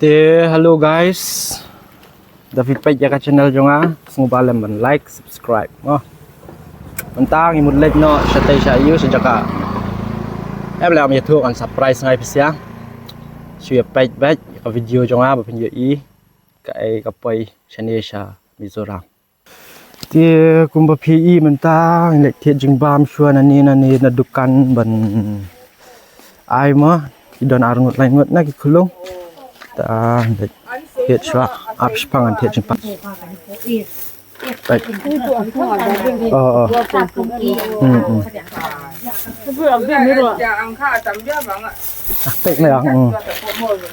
Hello guys, David Page ya ka channel jo nga, sumubalan man like, subscribe mo. Mentang imudlet no, siya tayo siya iyo sa jaka. Lang may tuh kan surprise ngay pisya. Siya page ka video jo nga ba pinyo kay kapoy siya niya siya Mizoram. Kumba PE mentang lek tiet jing bam shua nani na dukan ban ai mo idon arngut lain ngut na ki kulung. Ta tiet shua apps pangan tiet jing pak. Baik. Baik mai ang.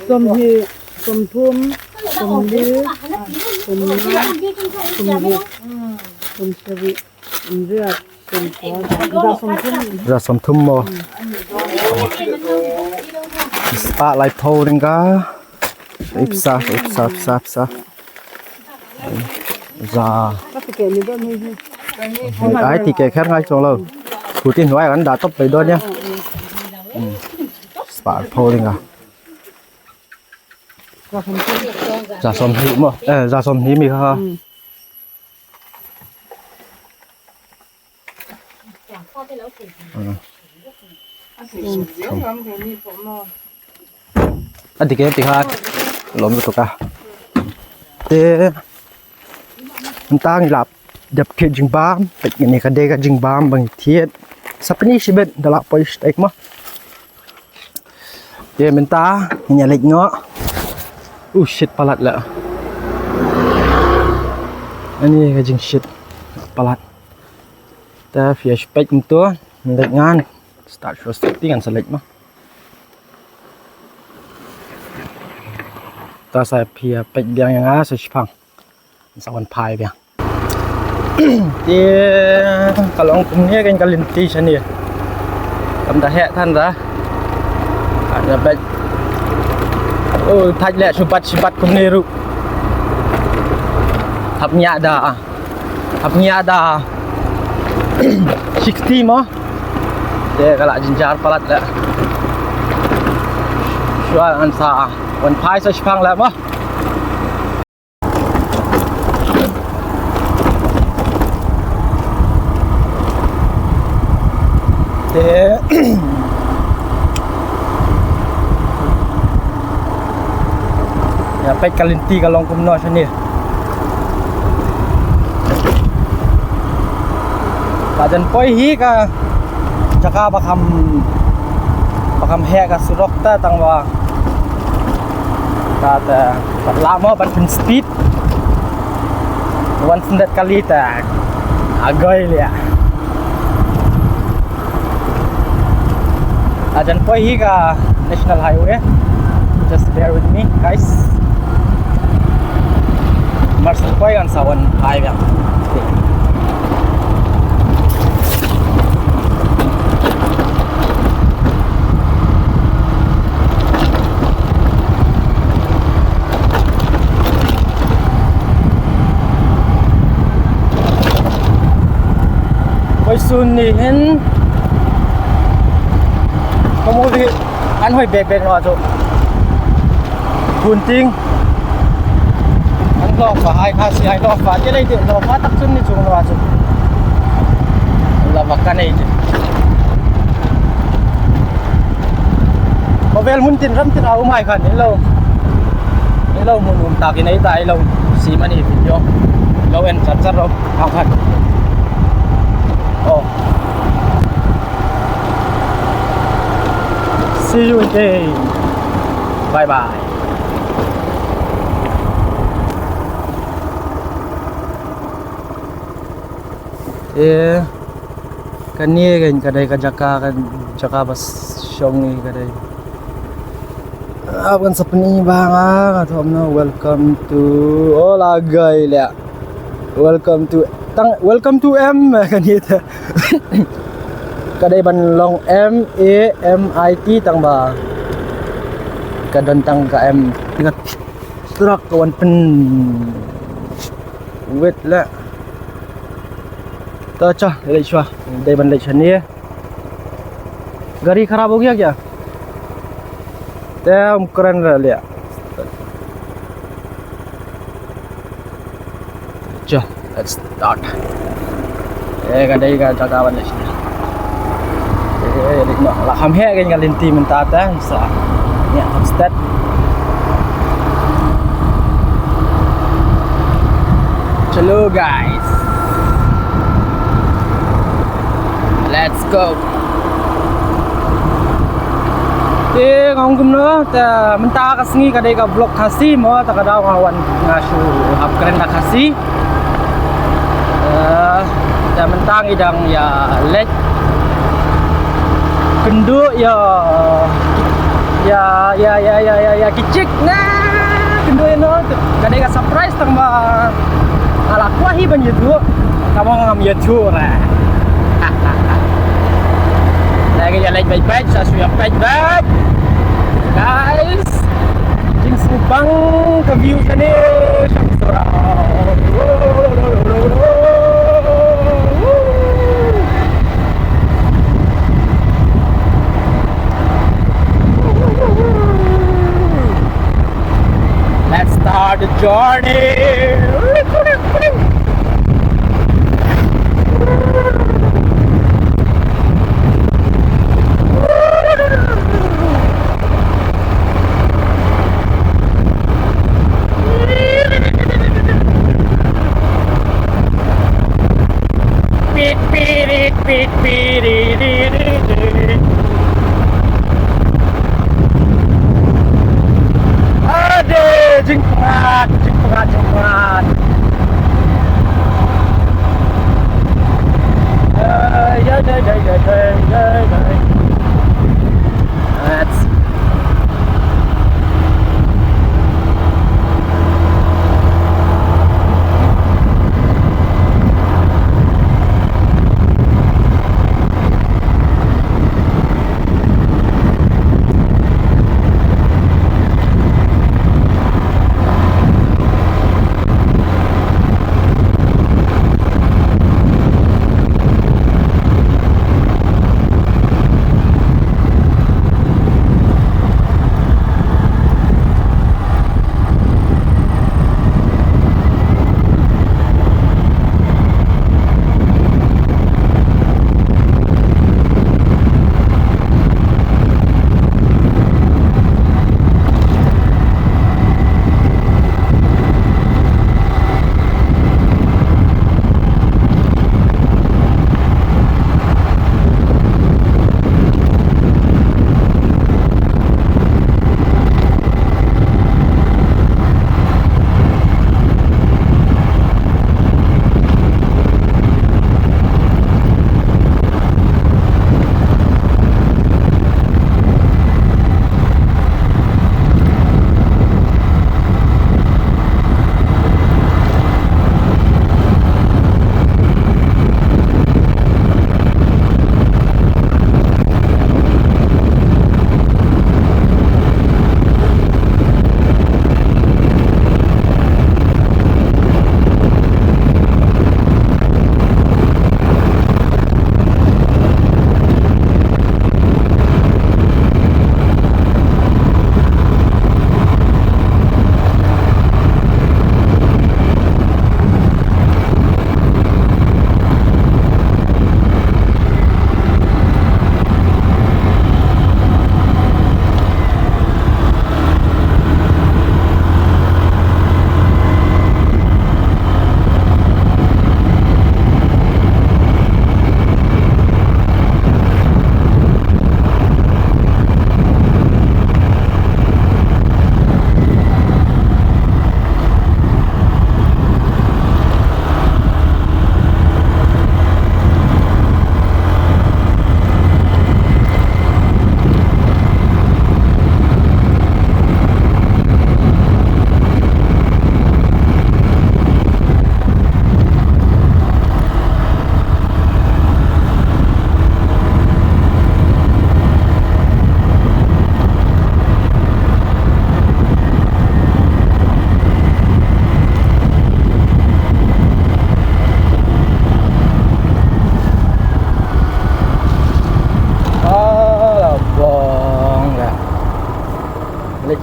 Tôm thì tôm thum, tôm lư, tôm lá, tôm vịt, tôm sợi vịt, tôm rượt, tôm có Ra som thum mo. Spa lai po denga. Ipsa. Ra. các cái này đó này. Ai thì kể khác ngay cho lâu. Thủ tiên nói anh đã top về đôi nhá. Spa po denga. Ra som hỉ mo. Ra som hỉ mi ha. Anh thì cái hat lom itu ka. Mentang lap dap ke jing bam, pek ni ka de ka jing bam bang tiet. Sapni sibet dalak poi steak mah. Mentang nyalek ngok. Shit palat lah. Ini ka jing shit palat. Ta fia spek untuk lek ngan start show setting kan selek mah. Ta saya pia pek biang yang a sespang. Sawan pai biang. Kalau ongkum ni kan kalinti sini. Kam dah hek than dah. Ada pek. Thaj lek subat kum ni ru. Hapnya ada. 60 mo. Dia kalau jinjar palat lek. Jual ansa. Wan pai sespang lek mo. Ya pek kalinti kalong kumno sini. Kajan poi hi ka jaka bakam he ka surok ta tangwa. Kata lama ban speed. One sendet kali ta agoy ya. Ajan poi hi ka national highway. Just bear with me guys. Mars poi an sawan highway. Poi sun ni hen kamu di an hoi bek no ajo kunting an lo fa hai kha si hai lo fa je dai de lo fa tak sun ni chung no ajo la makan ai je mobil mun tin ram tin au mai khan ni lo mun ta ki nei tai lo si mani video lo en chat ro au khan See you again. Bye bye. Kan ni kan kadai jaka bas syong ni kadai. Abang sapni bang atau amna welcome to lagay le. Welcome to M kan itu. Kadai ban long MAMIT tang ba kadon tang KM ingat truk kawan pen wet la तो अच्छा ले छुआ दे बन ले छनी गाड़ी खराब हो गया क्या ते हम करन रह लिया Jom, let's start. Kadai kawan di sini. Nak lah ham he kan linti mentata sa. Ya, start. Hello guys. Let's go. Ngong kum no ta menta ka sengi kadai ka vlog khasi mo ta ka daw ngawan ngasu hap keren na khasi. Ta mentang idang ya lek kenduk ya kicik nah kenduk no kadai ka surprise tang ba ala kuahi ban YouTube kamu ngam YouTube lah. Lagi ya like baik-baik saya sudah baik-baik guys jing subang ke view sini let's start the journey. Jengpat. Let's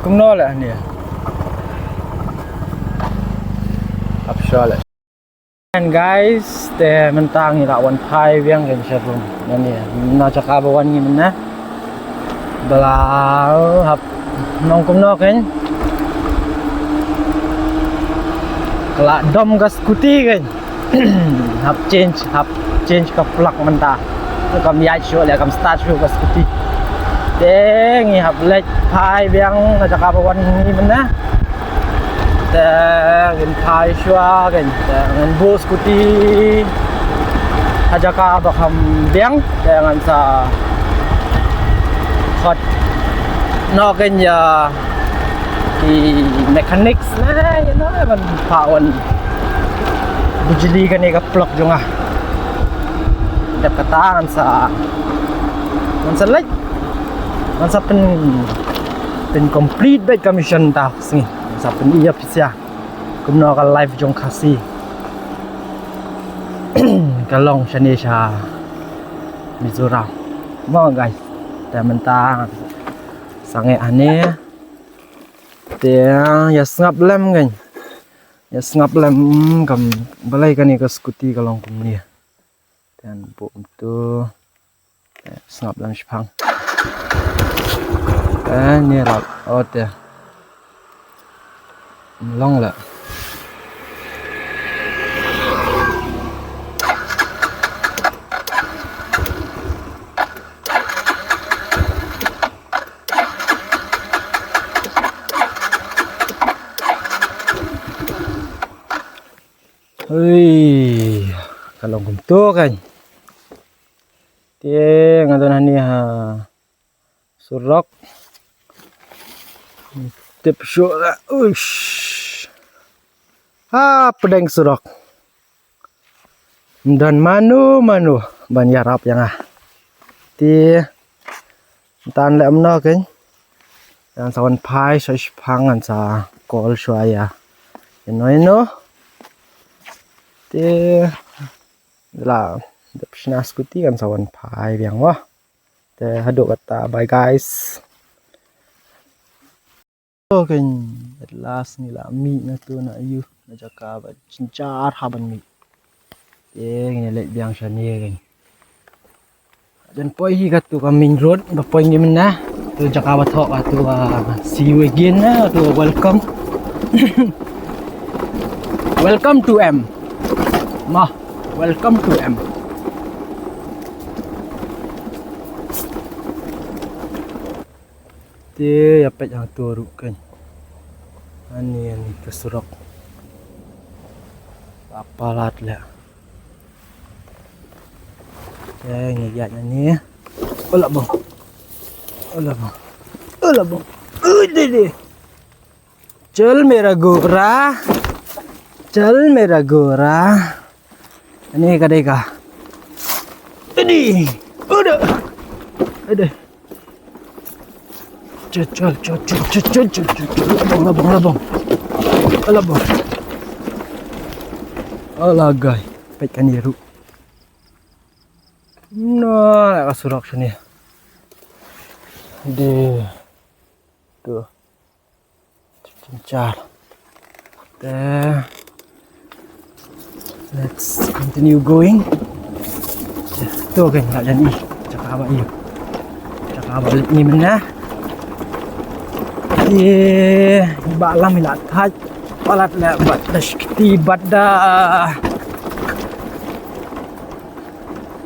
cũng nó là nè ập sao lại And guys, te mentang ila wan pai wiang kan syarung. Nani na caka bawan ni mana. Belau hap nong kum nok kan. Kelak dom gas skuti kan. hap change ke plug mentah. Kam yai show le kam start show gas skuti. Deng ni hap lek pai wiang na caka bawan ni mana. Dengan pai shua kan dengan bus skuti aja ka bakam biang dengan sa hot no kan ya di mechanics nah you know man pawan bujili kan ni ka plug jung ah dap kata sa lek man sa pen complete back commission ta sini sa pen iya pisia kumno ka live jong kasi kalong shanisha Mizoram mo guys ta mentang sange ane te ya snap lem kan ya snap lem kam balai kan ni ka skuti kalong kum ni dan bu tu snap lem shpang ni ra o te long là ui kalau guntur kan dia ngadon ni ha surok tip show lah uish pedeng surok dan manu banyarap yang ti tan lem no kan yang sawan pai sai pangan sa kol suaya no ti la depsna skuti kan sawan pai yang wah te haduk kata bye guys. Kan at last nila mi na to na ayu na jaka ba cincar haban mi ni let biang siya ni kan dan poi hi kat tu ka main road ba poi ni mana tu jaka ba thok tu see you again na tu welcome welcome to M ma welcome to M dia yapet yang turuk kan ani kesurok apalat lah ngejat ni olah bang deh chal mera gora ini kadai ka ini udah Col labong alah guys pek kan iru no kasurok sini de tuh cincar let's continue going tuh kan tak jadi cakap apa ni mana balam ilat haj palat la bat dashkti badda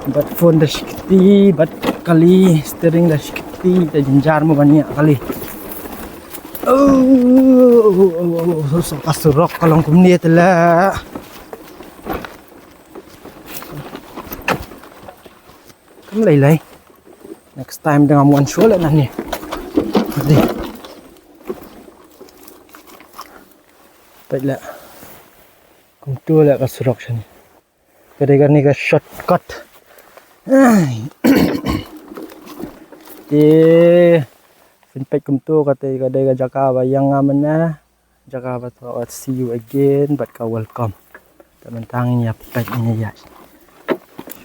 bat phone dashkti bat kali steering dashkti ta jinjar mo banyak kali so kasurok kalong kumni tela kam lai next time dengan muan show lah ni baik lah kuntu lah kasurok sini kadang ni ka shortcut Finpek kuntu kata kadang jaka bayang mana jaka batwa see you again but ka welcome teman-teman ini apa ini ya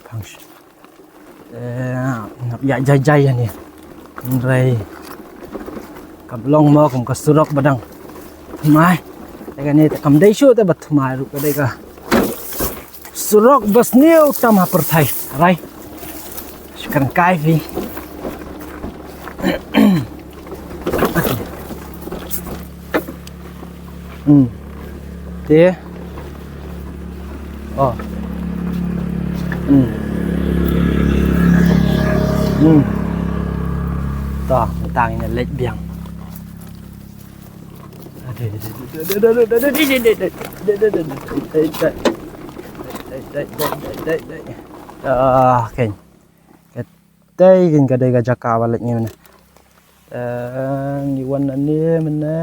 function ya jai ni nrai kablong mo kum kasurok badang mai kan ni kam dai show ta bat mai ru kadai ka Surok basniu tama pertai. Rai. Sekarang kaifi. Dia. Oh. Tah, tang ini lek biang. Keng. Ketay kan kadai gajah kawal ni mana. Ngiwan ni mana.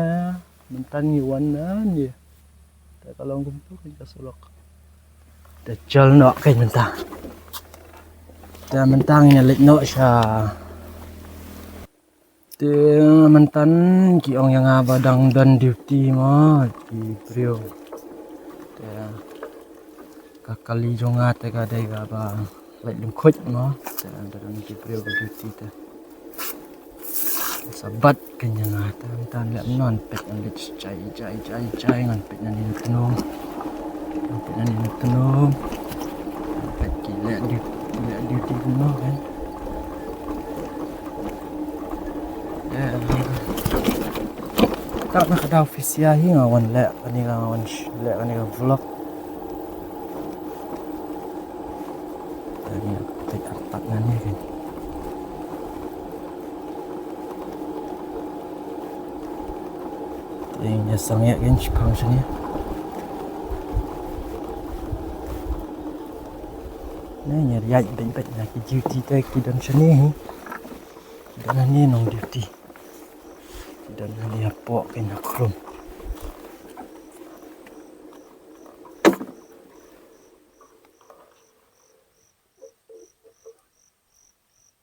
Mentan ngiwan ni. Kalau ngumpul kan kasulok. Dajjal nak kan mentang. Dan mentang ni lek nak sya. Dia mentan kiong yang abadang dan duty mah di Priok. Dia kakali jongat tega dega ba lek lungkut mah dan dalam di Priok duty tu. Sabat kenyang ata mentan lek non pek ngan cai ngan pek nan ni tenung. Pek nan ni tenung. Pek lek duty mah kan. Tak nak ada ofisial hi ngawan lek ani ngawan lek ani vlog. Ini tak empat nani kan. Ini sangat kan cipang sini. Ni nyari ai ben nak duty tak kidan sini. Dan ni nong duty. Dan dia pok kena krum.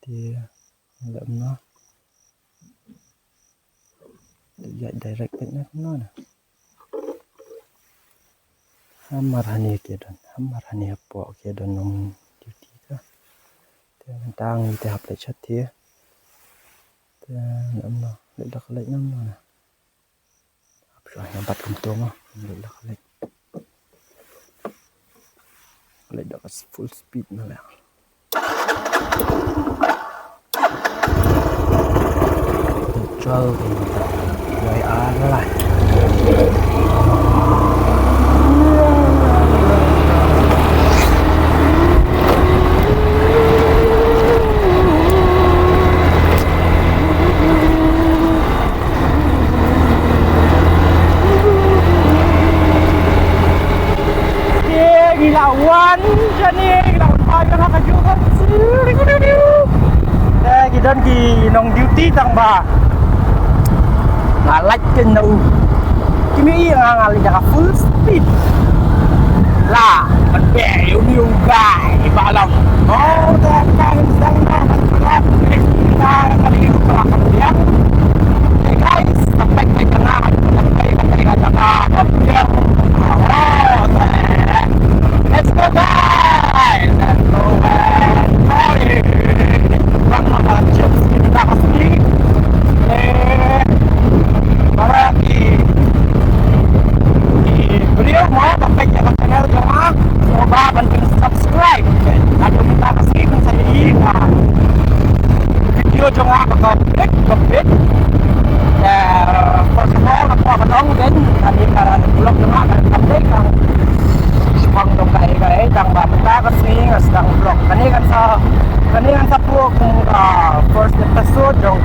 Dia enggak mana. Dia direct kena mana. Hamar hani kedan, hamar hani pok kedan nong duty ta. Dia mentang dia hap chat dia. Dia enggak mana. Ledak lek nam mana. Apa yang empat untung mah ledak lek. Ledak full speed malah. Jual kita. Wai Allah. Lawan jani lawan pagi nak juga kita di nong duty tang ba ngalat ke nau kimi yang ngali jaga full speed lah man be you guy balam oh dah kan sedang kita kali ini dia guys sampai ke tengah sampai jaga let's go guys! Let's go and party! Bang mga chips kita kasi marami i-video mo kapag yung channel ko ha so babanting subscribe at kumita kasi kung sa iyo video jo nga kapag kapit first of all ako kanong din kami para nag-vlog naman update ang pang dong kay tang bata kasi ngasang vlog kanikan sa po kung first episode yung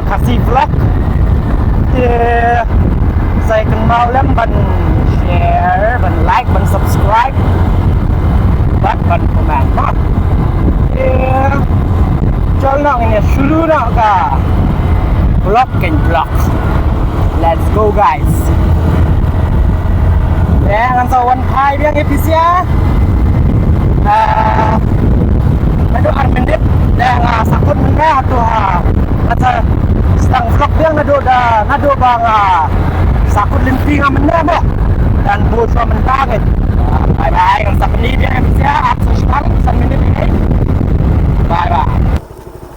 kasi vlog saya kenal lang ban share ban like ban subscribe ban comment no channel ini शुरू na ka vlog and vlog let's go guys. Dengan sawan hai biang episia nado armendet dengan sakut meneh atuh kata sedang vlog dia nado bang sakut linting meneh mo dan bos mentang bye bye dengan sapni dia episia akses sekali sambil ini bye bye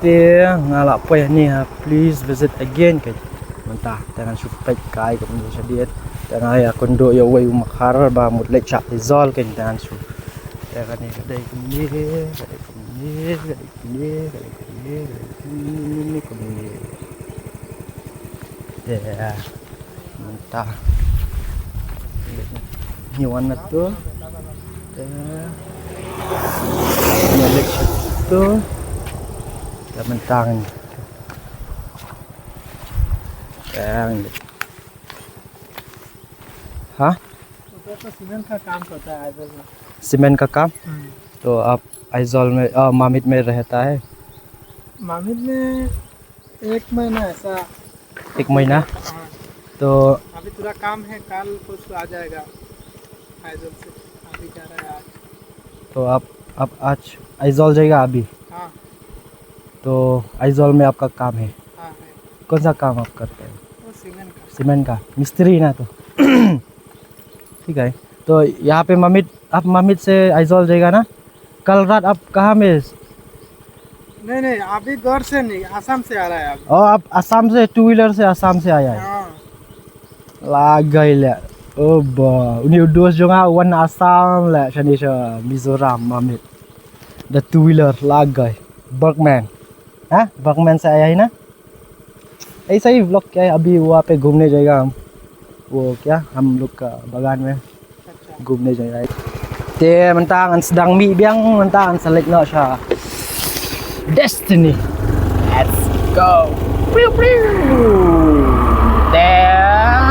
dia ngalak poy ni please visit again ke mentah jangan subscribe kai ke Indonesia Diet Tengah ya kundo ya way umakar ba mudlek chat izol kan dan su. Ya kan ni kadai kunir, kadai kunir, kadai kunir, kadai kunir, ini kunir. Ya, mantap. Ni warna tu. Mudlek chat tu. Ya mentang. Yang हाँ तो सीमेंट का काम करता है आइजल में। सीमेंट का काम तो आप आइजॉल में मामित में रहता है मामिद में 1 महीना ऐसा। 1 महीना हाँ, तो अभी पूरा काम है, कल कुछ आ जाएगा आइजल से। अभी जा रहा है आज। तो आप आज आइजॉल जाएगा अभी हाँ तो आइजॉल में आपका काम है हाँ है, कौन सा काम आप करते हैं वो सीमेंट का। सीमेंट का मिस्त्री ना तो ठीक है तो यहाँ पे आप मामित से आइजॉल जाएगा ना कल रात आप कहाँ में नहीं नहीं, अभी गौर से नहीं, आसाम से आ रहा है अभी। आप आसाम से 2 व्हीलर से आसाम से आया है हाँ Lagai lah. Oh bah, uni udus juga wan asam lah chani cha Mizoram mamit. The 2 wheeler lagai. Bergman. हाँ बर्गमैन से आया है ना ऐसा ही व्लॉग क्या है अभी वहाँ पे घूमने जाएगा हम वो क्या हम लोग का बागान में अच्छा। घूमने जाएगा ते mentang an sedang mi biang mentang an select no sha destiny let's go pew pew te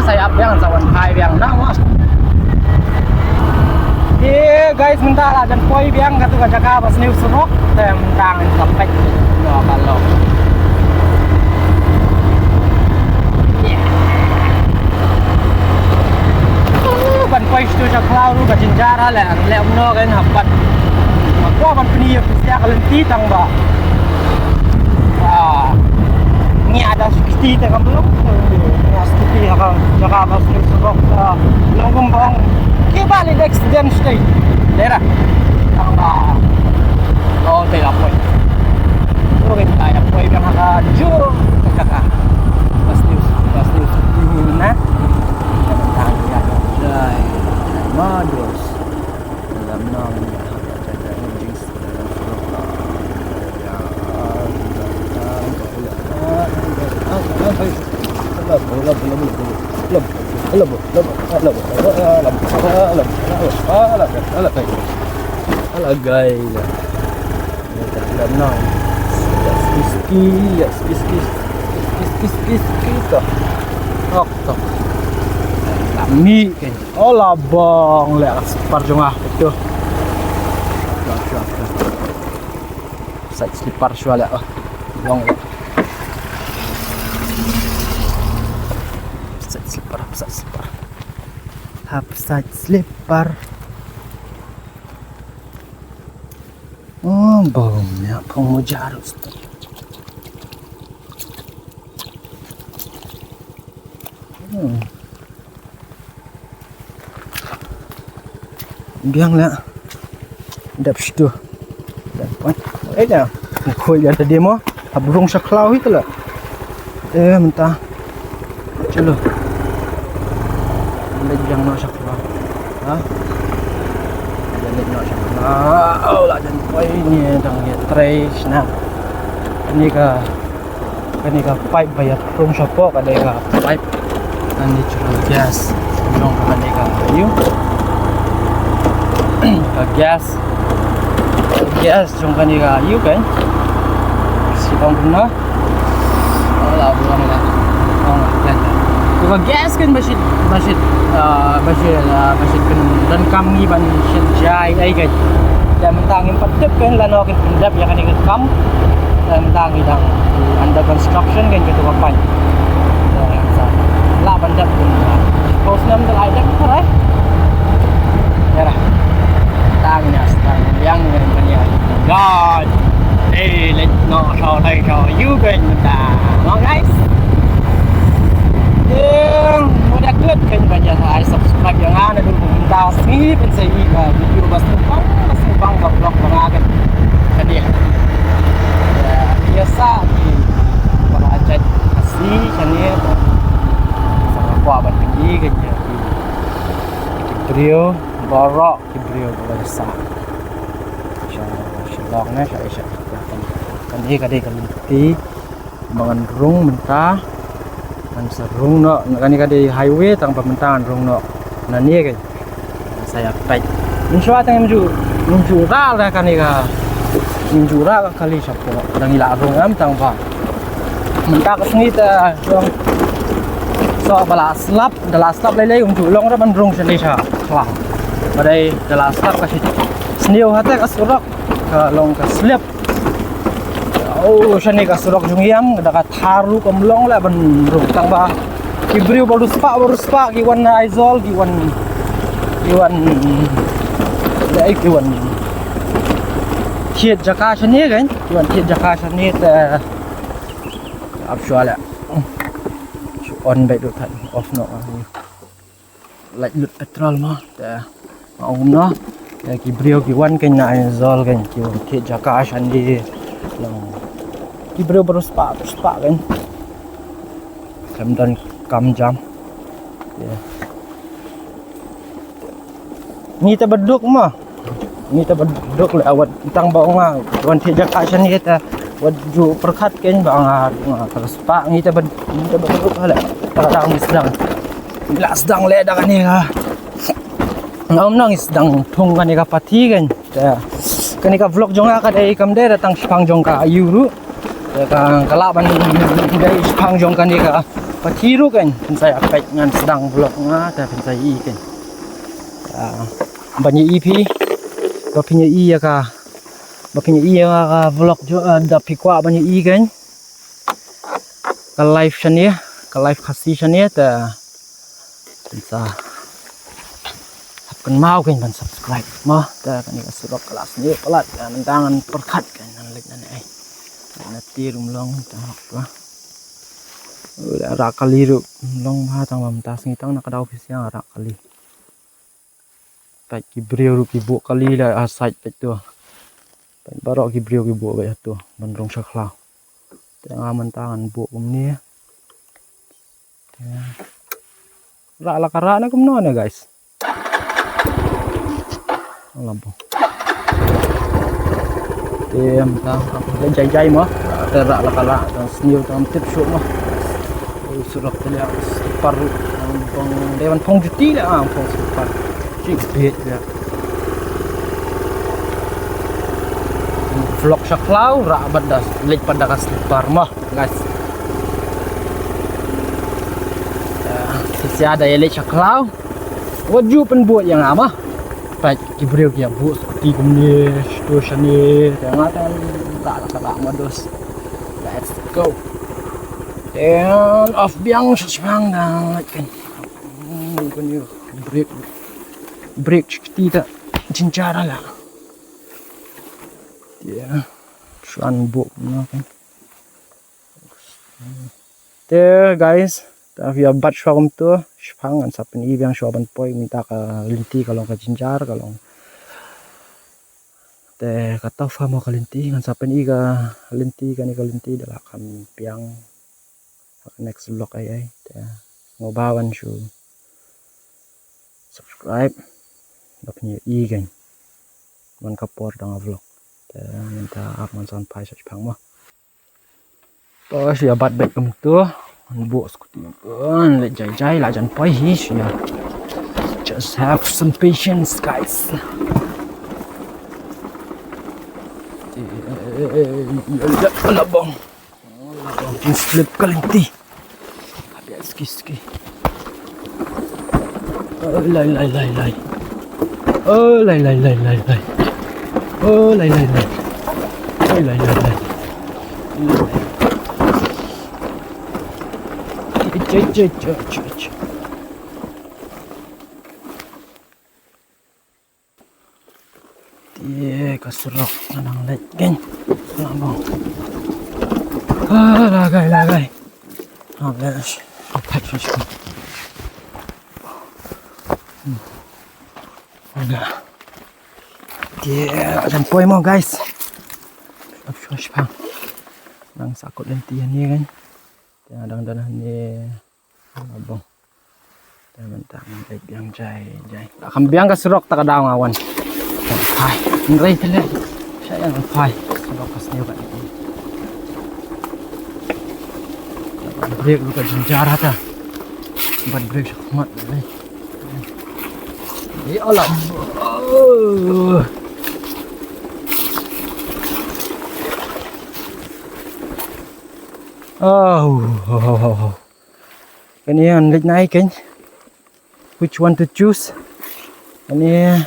saya biang sawan pai biang na mas guys mentang lah dan poi biang katu ka jaga bas new surok te mentang an sampai no kalau ban poi stu cha klau ru ka jinjara la le umno kan hapat ko ban pni ya kalen ti tang ba ni ada sti te kam belum ya sti ha jaga bas new surok longgong bong ke bali next den stay lera tang ba oh te la poi Oke, kita poi biang ha ju ka bas new na Dai modus dalam nang jaga jeans dalam mi kan oh labang le parjongah itu side slipper shwa le long side slipper half side slipper oh bomnya pengujarus biang lah dap situ dapat dah koi ada demo abrung saklau itu lah mentah chalo lejang no saklau ha lejang no saklau oh lah dan koi ni dang ya trace na ini ka pipe bayar rung sapo kada ka pipe natural gas nong kada ka ayu gas trong kani ka yu kan si kong na wala bulan na kan ko gas kan basit kan dan kami ban shit jai ai kan dan mentangin padep kan lano kan pendap ya kan ikat kam dan mentangi dang under construction kan gitu kapan la bandap kan pos nam dal ai dak ko ya lah tangas yang dengan ya God let's not show you going nah guys udah good kan banyak saya subscribe yang ada dulu minta sih pensai video bas numpang vlog banget jadi ya biasa di para aja asli channel sama kuat pergi kan ya Kibrio borok kibrio balasa siya long na siya kan kadai kalinti mangan rung mentah kan sarung no kan kadai highway tang pementahan rung no nani kan saya pek insya tang menju lah kan ika menju kali sapo dang ila rung am tang pa mentah kesengita dong so bala slap dala slap lele menju long ra ban rung sendiri sa klang badai dala slap kasih sniu hata kasurok ka long ka slip oh sani kasurok jungiam dakat haru kamlong la ban rung tang ba kibrio baru spa giwan aizol giwan thiệt jaka chani kan giwan thiệt jaka chani ta ap shwala on baik tu thật off no lại lụt petrol mà ta ông nó cái brio cái one cái này zol cái thiệt jaka chani kibrio baru spa kan dan kam jam ni ta beduk mah ni ta beduk le awat tang baong ah wan thi jaka shan ni ta waju perkhat ken bang terus pak ni ta beduk hala ta sedang le dah kan ni ka ngam nang sedang thung kan ni ka pati kan ta kan ni ka vlog jonga ka dai kam de datang spang jong ka ayuru ka kala ban dai spang jong kan ni ka pati ru kan saya pek ngan sedang vlog nga ta saya i kan banyak EP bapinya i ya ka vlog jo da pikwa banyak i kan ka live chania ka live khasi chania ta sa kan mau kan ban subscribe mah ta kan ka surok kelas ni pelat mentangan perkat kan lek nan ai nanti rumlong ta apa rakali ru long ma tang mam tas ngitang nakadaw pisang rakali Pek kibrio ru kibu kali la asait pek tu. Pek barok kibrio kibu ba tu bandrong saklau. Tengah mentangan bu ni. Ra la kara na kumno na guys. Lampu. Tem tang aku jai mah. Ra la kara tang sniu tang tip show mah. Surat dia paru pong dewan pong juti lah pong super. Cik ya. Vlog saklau ra badas lek pada kas mah guys. Si ada lek saklau. Waju penbuat yang ama. Baik kibrio kia bu seperti kumni situasi tengah tak mados. Let's go. And off biang sesbang dan kan. Kan break kita cincara lah ya suan bu kan guys tapi abat syawam tu spangan sapen i yang syaban poi minta ka linti kalau ka cincar kalau te kata famo ka linti ngan sapen i ka linti dalam kam piang next vlog ai te ngobawan syu subscribe punya i kan man kapor dang vlog ta minta ap man son pai sach phang ma to sia bat bet kum tu an bu skuti an le jai la jan pai hi sia just have some patience guys labong tin slip kalenti habis ski lai oh lai oh lai dia kasurok nang lek gen ngabong lagai habis patch enggak dia dan poi mau guys Abshwashpang nang sakot lentian ni kan yang adang-adang ni abang Teman-teman baik yang jai. Akan biang ke serok tak ada ngawan. Hai, ngeri tele. Saya yang hai. Serok ke sini kan. Break lu ke jenjara ta. Buat break semat ni. Ya Allah. Oh. Ini yang naik kan. Which one to choose? Ini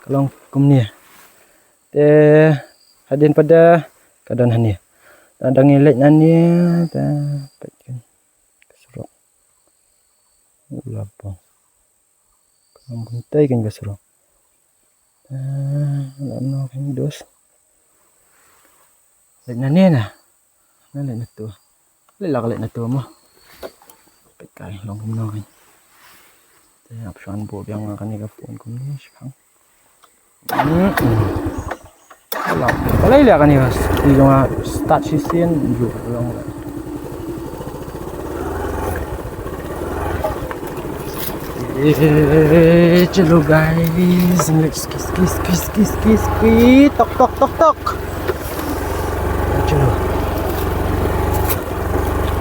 kalau kumni. Hadin pada keadaan ni. Ada ngelik nani, petkan keserok. Ulapang. Kamu kuntai kan keserok. Lama kan dos. Lek nani na. Nalek na tu. Lek na tu mo. Petkai long kumno kan. Option po yang akan ni phone kumni sekarang. Kalau lihat kan ya, di rumah start season juga long. Hello guys, let's kiss, tok.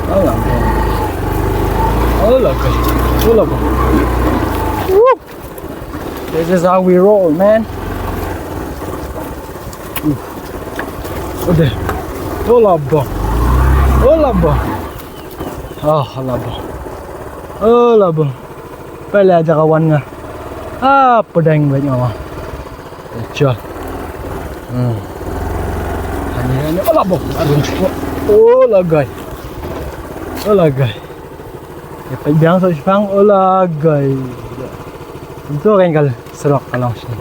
Hello. Oh, this is how we roll, man. Udah. Olaba. Pala aja kawan nga. Pedang banyak mah. Kecil. Hanya olaba. Arun cukup. Olagay. Ya pedang sa isang olagay. Itu kan kal serok kalong sini.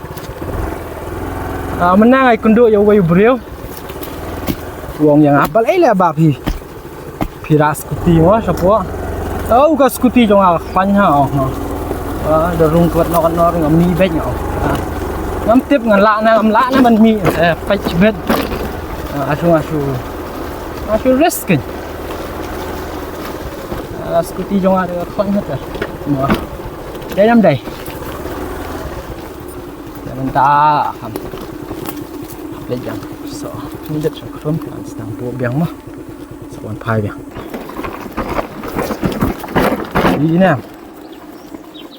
Menang ay kundo ya way brio. Wong yang apal lah bapi. Piras skuti mo siapa? Tahu ka skuti jong akpan ha oh. Darung kuat no ngami bet no. Ngam tip ngan la na man mi pach bet. Asu risk kan. Skuti jong akpan ha. Mo. Dayam day. Mentah. Lejang. So, ini dah cukup kan sedang buat biang mah. Sewan pai biang. Ini ni.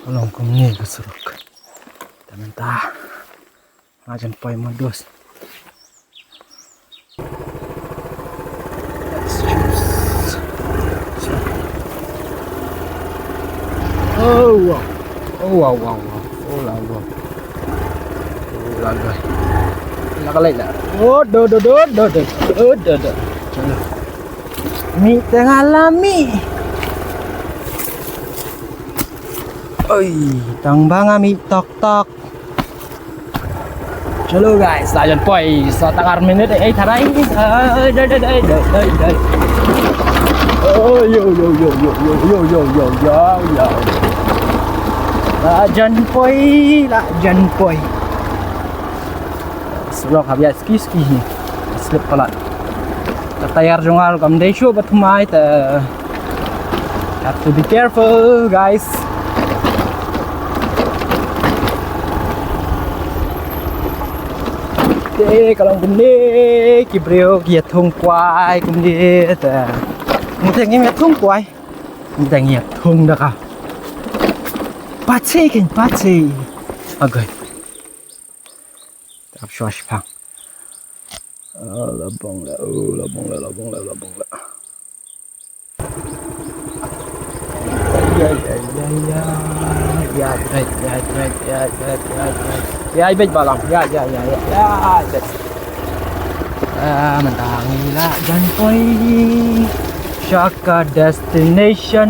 Kalau kau ni keserok. Dan mentah. Macam pai modus. Let's choose. Oh wow. Lagay. Nakalay na. Do. Chalo. Mi tengah lami. Oi, tangbang mi tok. Chalo guys, sajan poi sa takar minute tharai. Dai. Oh yo. Lajan poi. Sebelum habis ski ni, slip pelat. Tayar jongal kam desho batumai ta. Have to be careful, guys. Kalau kumni kibrio kia thong quai kumni ta. Mungkin ngiat thong quai. Mungkin ngiat thong dah ka. Pace. Agak. Ab swash pang. Labong lah. Ya, baik balang. Ya. Mentangi lah Janpoi. Shaka destination.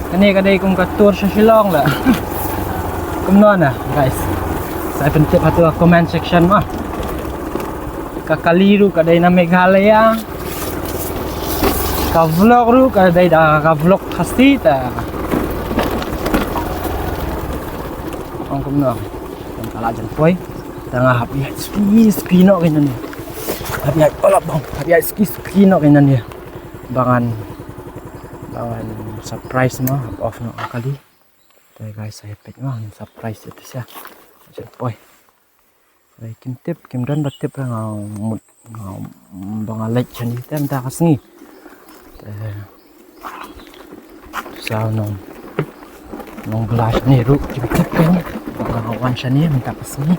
Ini kadai kong katur sa Shillong lah. Kumno na guys. Saya pentip hatu comment section mah. Kakaliru kadai na Meghalaya. Ka vlog ru kadai da ka vlog khasti ta. Ong kumno. Kong kala Janpoi. Tengah happy ski no kainan ni. Happy olap bang. Happy ski no kainan ni. bangan surprise mo off no kali. Tay guys saya pet mo surprise itu siya. Boy. Ay kim dan batip lang ang mga light siya ni tem takas ni. Sa nung blush ni ru tip kan mga wan siya ni minta kas ni.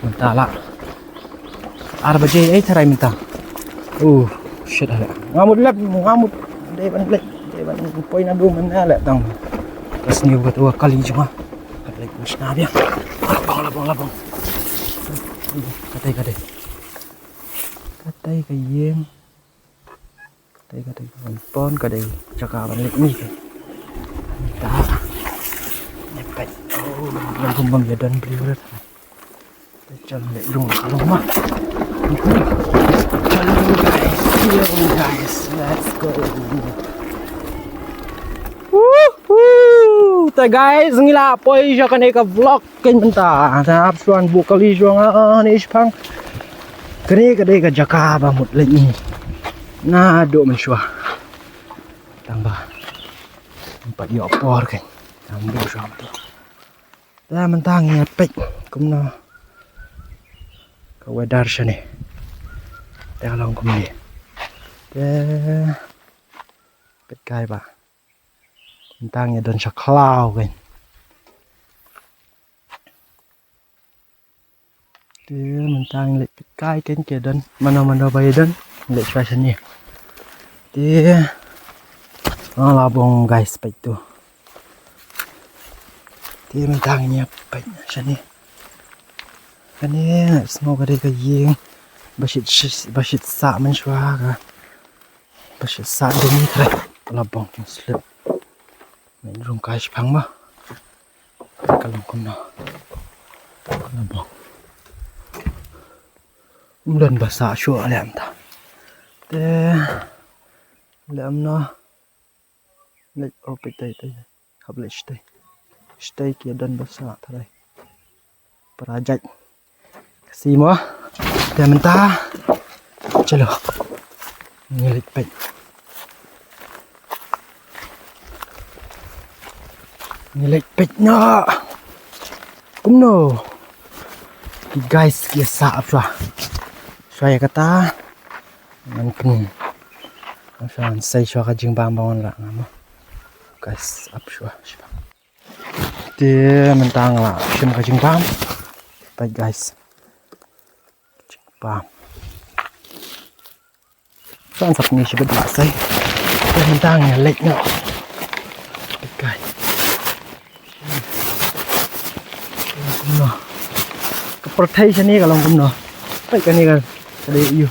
Mentala. Arba jay ay taray minta. Shit ala. Ngamut. Day ban poy na duman na ala tang. Tas niyo gatwa kali juma. Kalay ko na biya. Labang. Katay kayeng. Katay pon kadai caka balik ni. Dah. Nepet. Yang kumbang ya dan beli urat. Jalan lek dong kalau mah. Jalan guys, let's go. Ta guys, ngila poi siya kanay ka vlog kin menta. Ta apsuan bukali siya nga ni ispang. Kani kadai ka jaka ba mutlet ni. Na do man siya. Tamba. Empat yo por kan. Tambo siya to. Ta mentang ngepek kumno. Kawadar siya ni. Ta lang kumni. Pet kai ba. Tangnya dan saklau kan. Dia mentang lek kai kan ke dan mana-mana bay dan lek fashion ni. Dia labong guys pa itu. Dia mentangnya pa ni. Kani semoga dia kayeng basit sa man siya ka. Basit sa demi tre labong king slip. Mình rung cái phăng mà cái lồng con nào là bông lần bà xã chua làm ta thế làm nó lấy ô bị tay hợp lấy stay kia đơn bà xã thôi đây bà dạy xì mà để mình ta chơi được nghe lịch bệnh Nilai peknya, kumno, guys kia saap sah, saya kata, mungkin, saya sah kajing bangun lah, nama, guys up sah, dia mentang lah, sim kajing bam, baik guys, kajing bam, soal sab ni sebut lah saya, dia mentang ya leknya, guys. Kepertai sini kalau kumno, baik kan ni kan, ada ayu.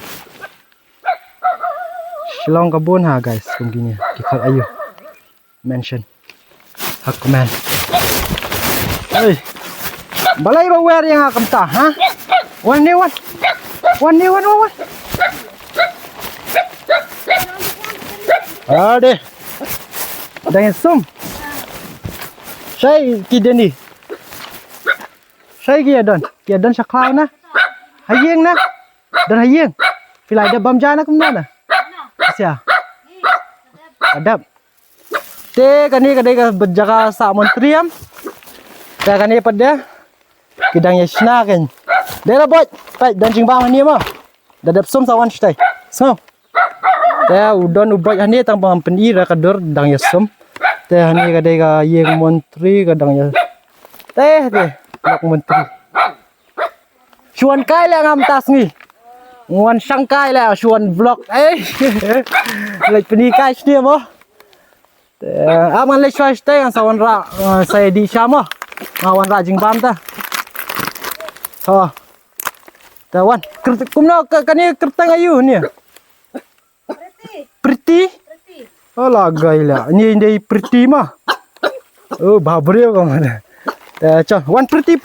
Silong kebun ha guys, begini, kita ayu. Mention, aku man. Hey, balai bawa yang akan tah, ha? One new one. Ada, dengan sum. Saya kida ni. Saya kia don saklau na, hayeng na, don hayeng, filai ada bam jana kumna na, siya, adab, te kani kadai ka berjaga sa montriam, te kani pada, kidang yesna kan, dera boy, baik dan jingbang ni mah, dadap sum sawan stay, so, te udon ubay hani tang pang penira kador dang yesum, te hani kadai ka yeng montri kadang ya, te. Nak menteri. Chuan kai lah ngam tas ni. Nguan sang kai lah chuan vlog. Lek peni kai sini mo. Aman lek chua stay ang sawan ra saya di syama. Ngawan ra jing bam ta. So. Tawan. Kumno kani kertang ayu ni. Pretty. Alah gailah. Ni ndai pretty mah. Oh babre kau mana. Cho one pretty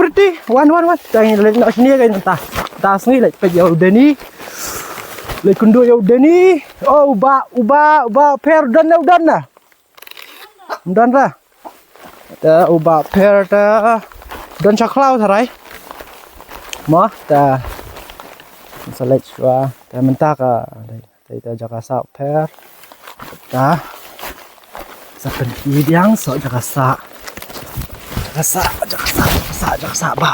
one jangan lek nak sini kan tas ni lek pe jauh dani lek kundu jauh dani oh uba per dan lah ta uba per ta dan saklau sarai mo ta select wa ta mentak ta jaga sa per ta sa penti biang so jakasa ba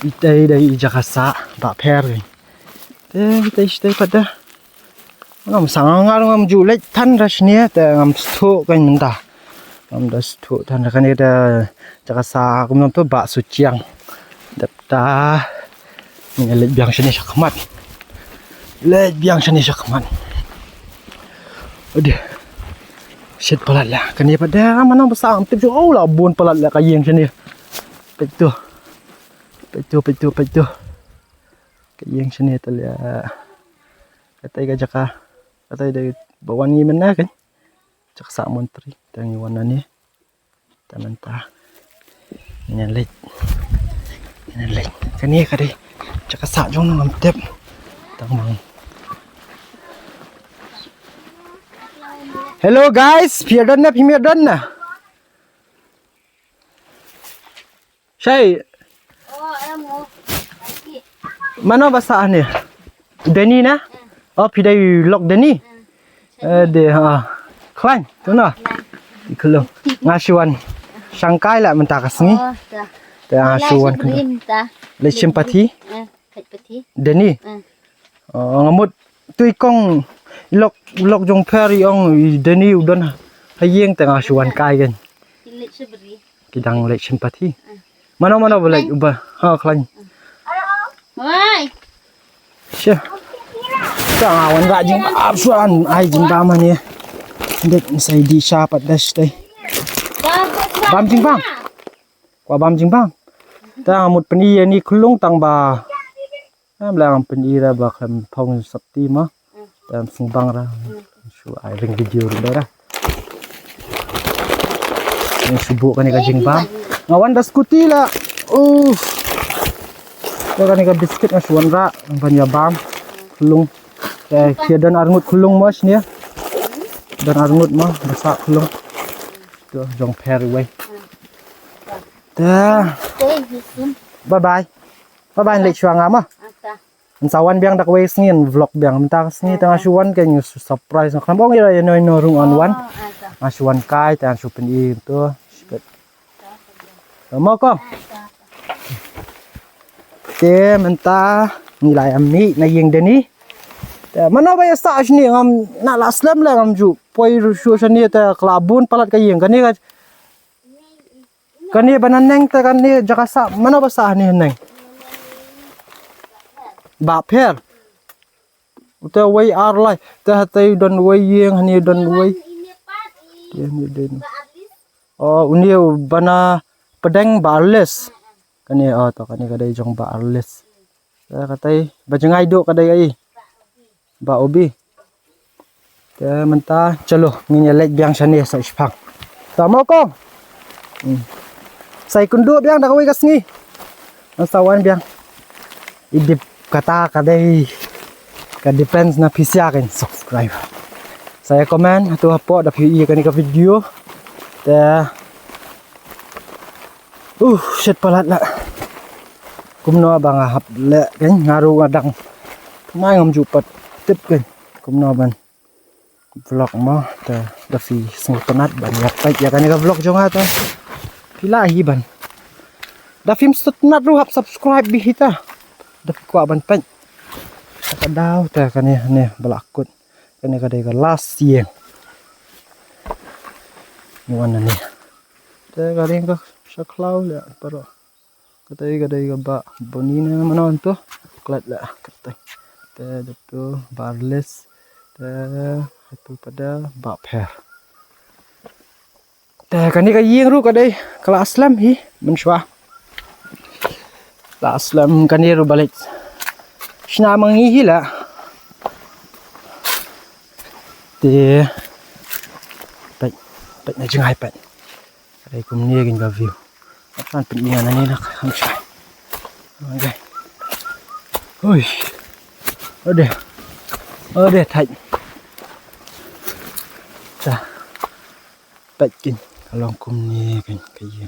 itay day jakasa ba pher te itay pada ngam sangar ngam julet than rasnia te ngam stho kan menta ngam da stho than kan da jakasa kum to ba su chiang dapta ni le biang shani shakmat le biang shani shakmat ade shit palat lah kan dia pada mana besar tip jo lah bun palat lah kayeng sini petu kayeng sini talia katai ga jaka katai dari bawan ni mana kan cak sa menteri tangi warna ni tananta ini lek kan ni kadai cak sa jong ngam tep tangmang. Hello guys, Pierdan na. Shay. Oh, alam mo. Mano basahan ni? Deni na? Oh, pidai lok Deni. De ha. Kwan, tu na. Ikulong. Ngasuan. Sangkai lah mentakas ni. Oh, ta. Ta ngasuan kan. Le simpati. Pati. Deni. Oh, ngamut tu ikong lok jong peri ong Deni udon hayeng tengah suan kai kan. Ilit seberi. Kidang le simpati. Mana boleh ubah. Ha klan. Oi. Sya. Tang awan ra jing absuan ai jing ba ma ni. Det sai di sha pat dash tei. Bam jing bang. Kwa bam jing bang. Ta mut peni ni khulung tang ba. Am lang peni ra ba kham phong sapti ma. Tam sumbang ra. Su ai ring video ru ra. Ni subuh kan ka jing bang. Ngawan das kuti la. Kan ka biscuit nga suan ra ang banya bam. Khulung. Kia dan arngut khulung mas ni. Dan arngut ma basa khulung. Tu jong pher wei. Ta. Bye bye lek suang ama. Sawan biang dak wei ngin vlog biang minta sni tengah suan kan surprise kan bong ira no rung on one. Suan kai tan su pen i tu. Mau ko. Te minta nilai ami na yeng Deni. Mana ba ya sa ni ngam na laslam la ngam ju poi su sani ta klabun palat ka yeng kan ni kan ni bananeng ta kan ni jakasa mana ba sa ni neng. Ba pher uta wei ar lai ta tai don wei yeng hani don wei dia ni den oh uni bana pedang barles kani oh to kani kadai jong barles ta katai bajengai do kadai ai ba obi ta menta chalo ngi lek biang sani sa ispang ta mo ko sai kundu biang dak wei kasngi sawan biang idip kata kadai ka depends na pisya kan subscribe saya komen atau apa dak i kan ka video ta shit palat la kumno bang hap le kan ngaru adang mai ngam jupat tip kan kumno ban vlog ma ta da fi sung penat ban ya kan ka vlog jong ata pilahi ban da film setnat ru hap subscribe bi hita da kwa ban pen ka daw ta kan ni balakut kan ka dai ka last year ni wan ni ta ka ring ka sa cloud la pero katay ka ba bonina manon to klat la katay ta to barless ta itu pada ba pher ta kan ka yeng ru ka dai kala aslam hi menshwa la aslam kan ru balik sna mangi hila te pai na jingai pai đây cùng nia kinh vào view các bạn nhà này là không sai ok ôi ở đây thạnh ta bệnh kinh lòng cùng nia kinh cái gì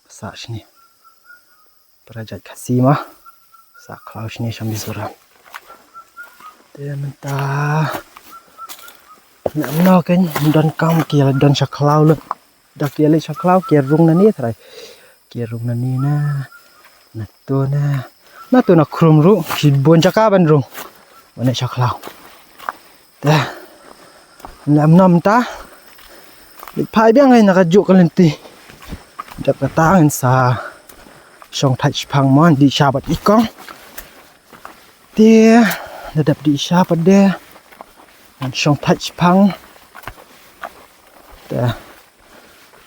sa sini perajat kasih mah sa cloud sini sambil suram dia mentah nó cái đơn cong kia là đơn sạc lao luôn đặc kia lấy sạc lao kia rung nani thôi kia rung nani na na tu na krum ru khi buồn chắc cá bên rung bên này sạc lao thế làm nằm ta bị phai biết ngay là cái juk lên ti đặc cái ta anh sa song thay phang món đi xa bật ít con tia đập đi xa bật đe song thay phangแต่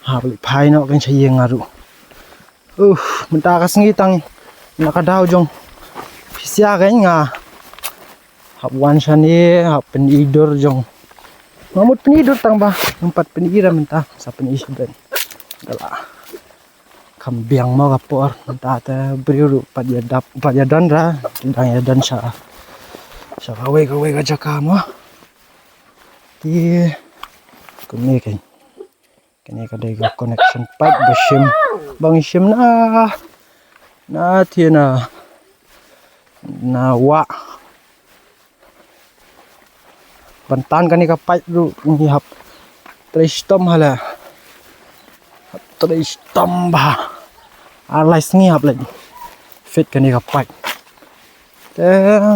หาบลิพายเนาะกันใช้ยังอารุมันตากระสังตังนักดาวจงพิเศษกันงาหับวันชันนี้หับเป็นอีดอร์จงมาหมดเป็นอีดอร์ตั้งบ่tempatเป็นอีรามันตาสับเป็นอีสุดเลยก็ละคำเบียงมากับปอร์มันตาแต่บริรุปัดยาดับปัดยาดันระดังยาดันชากเวกจักามวะที่ก็นี่กันkini kadai go connection pipe bashim bang shim na thina na wa bantan kani ka pipe ru ni hap tristom hala tristom ba alai sngi hap le fit kani ka pipe te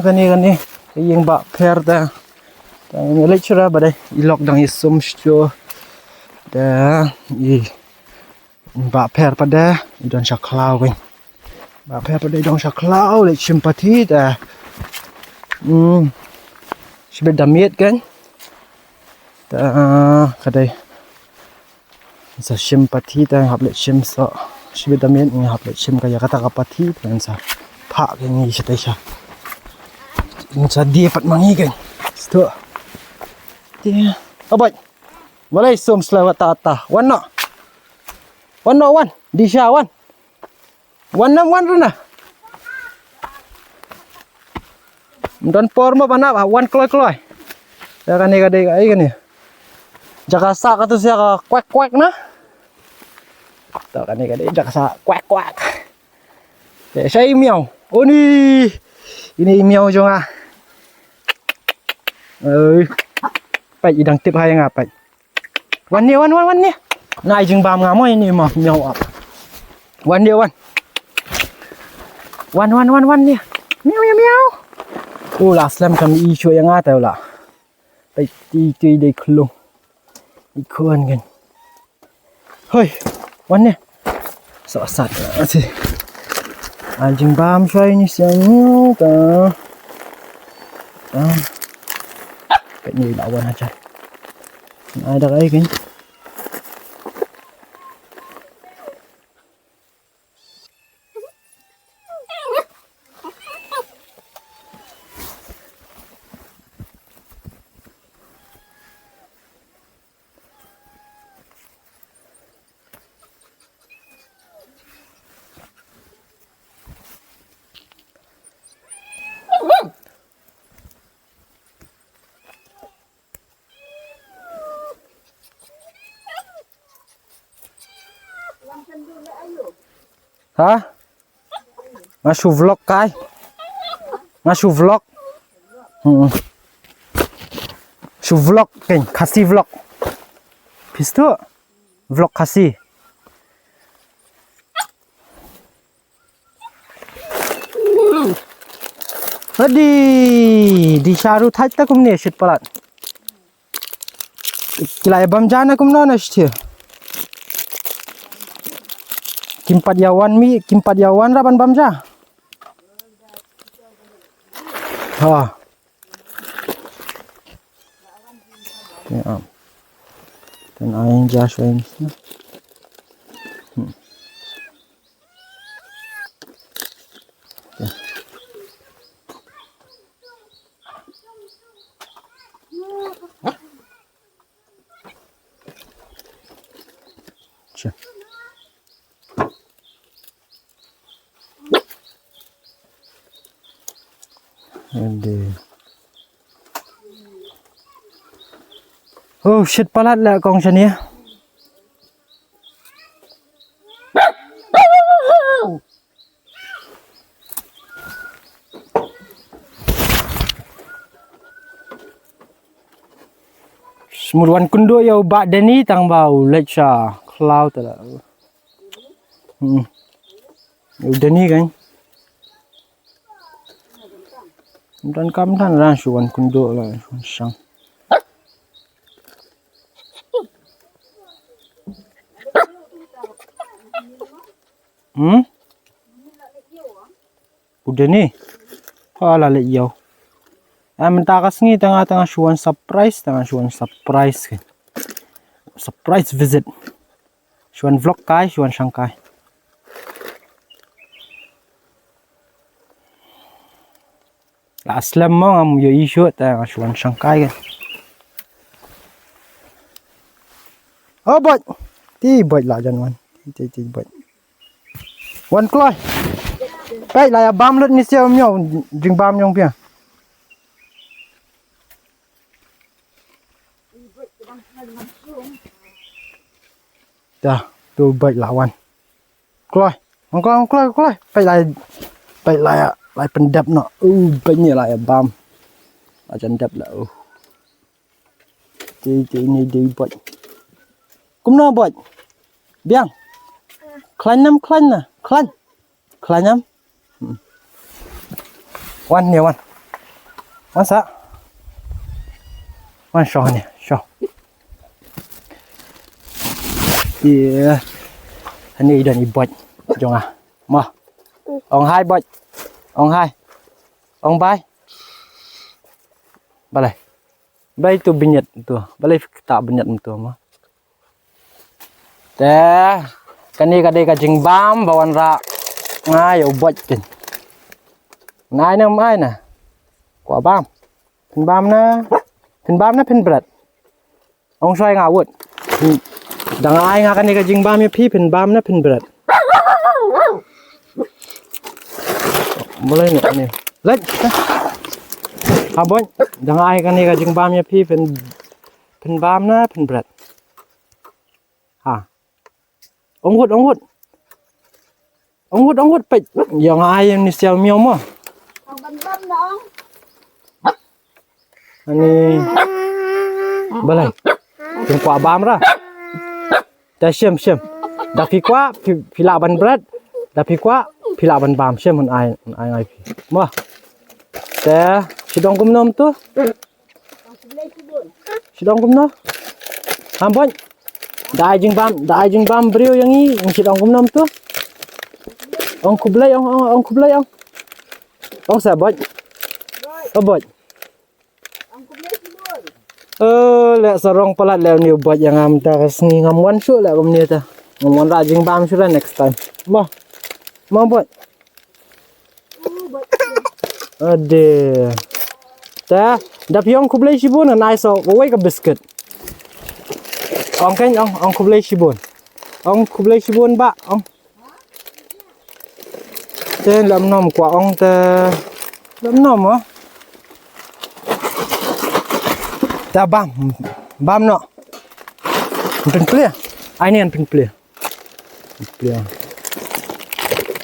kani yang ba pher ta ni lecture ba dai ilok dang isum sto dah bak per pada idon syaklau kan bak per pada idon syaklau lek simpati dah sebab damit kan dah kadai sa simpati dah hab lek sim so sebab damit ni hab lek sim kaya kata kapati kan sa pak kan ni setai sa sa dia pat mangi kan sto dia abai Malay som selawat tata. Wan di sya wan. Wan runa. Dan porma bana wan kloy. Ya kan ni kadai ai kan ni. Jaka sa katu sia ka kwek na. Ta kan ni kadai jaka sa kwek. Ya saya miau. Oh ni. Ini miau jong ah. Pai idang tip hai ngapai. Wan ni nai jeng bam ngamoi ni mah miau ap wan ni miau last time kami isu yang ada lah pai ti dei klung ikon kan hoi wan ni so sat asi jeng bam shoi ni siang ta pai ni lawan aja ada kayak gini hah masuk vlog kai masuk vlog masuk vlog kan kasih vlog pistu vlog kasih Hadi di syaru thaj ta kumne shit palat kilai bam jana kumno na shit Kimpat yawan raban bamja. Ha. Ya. Dan aing jaswain. Cek. Oh shit palat lah kong sini ya. Semurwan kundo ya ubak deni tang bau lecha cloud lah. Udah nih kan. Dan kam tan ran suan kundo lah sang. Udah nih. Ala le yo. Mentakas ngi tengah-tengah suan surprise kan. Surprise visit. Suan vlog kai, suan sangkai. La aslam mo ngam yo isu ta suan sangkai kan. Oh boy. Ti boy la jan wan. Ti boy. Wan kloi. Pai la bam lut ni siao myo jing bam yong pia. Dah, tu baik lawan. Kloi. Ong kloi. Pai lai pendap no. Banyak lah ya bam. Macam dap lah. Ti ni dia buat. Kumno buat. Biang. Klan nam. Wan ni wan. Wan sa. Wan show ni, show. Iya. Ini dan ibot. Jong ah. Mah. Ong hai bot. Ong hai. Ong bai. Balai. Bai tu binyat tu. Balai tak binyat tu mah. Teh. Kani kadai kajing bam bawan ra. Ngai ubot kin. Ngai nam ai na. Quả bam. Pin bam na pin berat. Ong xoay ngawut. Dang ai nga kani kajing bam ya pi pin bam na pin berat. Mulai ni. Let. Abon. Dang ai kani kajing bam ya pi pin bam na pin berat. Ha. Ong hút pe. Yang ai ni siao miao mo. Ong ban dong. Ani balai pin quả bam ra ta xem đặc phi quá phi lạ ban bread đặc phi quá phi lạ ban bam xem mon ai phi ma ta sidong kum nom tu sidong kum no ambon dai jing bam brio yang ni sidong kum nom tu ong kublai ong sabot abot lek sarong palat lek ni buat yang am ta kasni ngamuan su lek kom ni ta. Ngamuan rajing bam su next time. Mau buat. Ade. Ta, dap yong kublai sibun na iso wei ka biscuit. Ong kan ong kublai sibun. Ong kublai sibun ba ong. Ten lam nom kwa ong ta. Lam nom ah. Ta bam no pin clear ai ni an pin clear